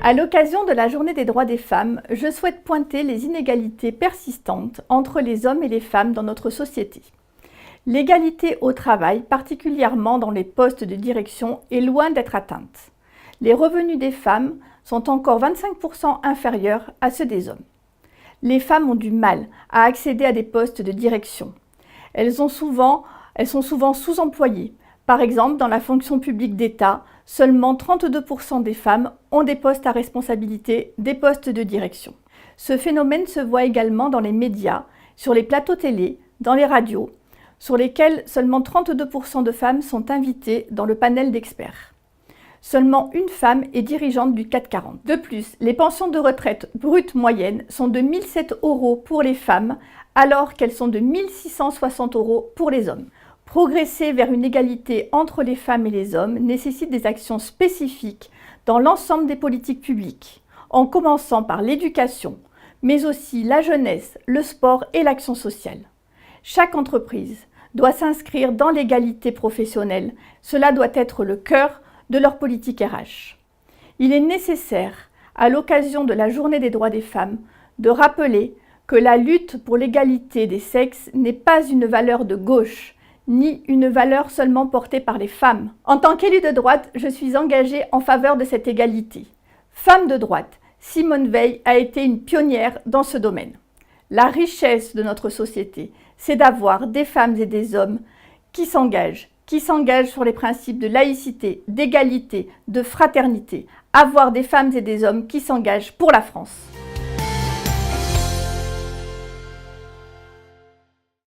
À l'occasion de la Journée des droits des femmes, je souhaite pointer les inégalités persistantes entre les hommes et les femmes dans notre société. L'égalité au travail, particulièrement dans les postes de direction, est loin d'être atteinte. Les revenus des femmes sont encore 25% inférieurs à ceux des hommes. Les femmes ont du mal à accéder à des postes de direction. Elles sont souvent sous-employées. Par exemple, dans la fonction publique d'État, seulement 32% des femmes ont des postes à responsabilité, des postes de direction. Ce phénomène se voit également dans les médias, sur les plateaux télé, dans les radios, sur lesquels seulement 32% de femmes sont invitées dans le panel d'experts. Seulement une femme est dirigeante du CAC 40. De plus, les pensions de retraite brutes moyennes sont de 1 007 € pour les femmes, alors qu'elles sont de 1 660 € pour les hommes. Progresser vers une égalité entre les femmes et les hommes nécessite des actions spécifiques dans l'ensemble des politiques publiques, en commençant par l'éducation, mais aussi la jeunesse, le sport et l'action sociale. Chaque entreprise doit s'inscrire dans l'égalité professionnelle. Cela doit être le cœur de leur politique RH. Il est nécessaire, à l'occasion de la Journée des droits des femmes, de rappeler que la lutte pour l'égalité des sexes n'est pas une valeur de gauche, ni une valeur seulement portée par les femmes. En tant qu'élue de droite, je suis engagée en faveur de cette égalité. Femme de droite, Simone Veil a été une pionnière dans ce domaine. La richesse de notre société, c'est d'avoir des femmes et des hommes qui s'engagent sur les principes de laïcité, d'égalité, de fraternité. Avoir des femmes et des hommes qui s'engagent pour la France.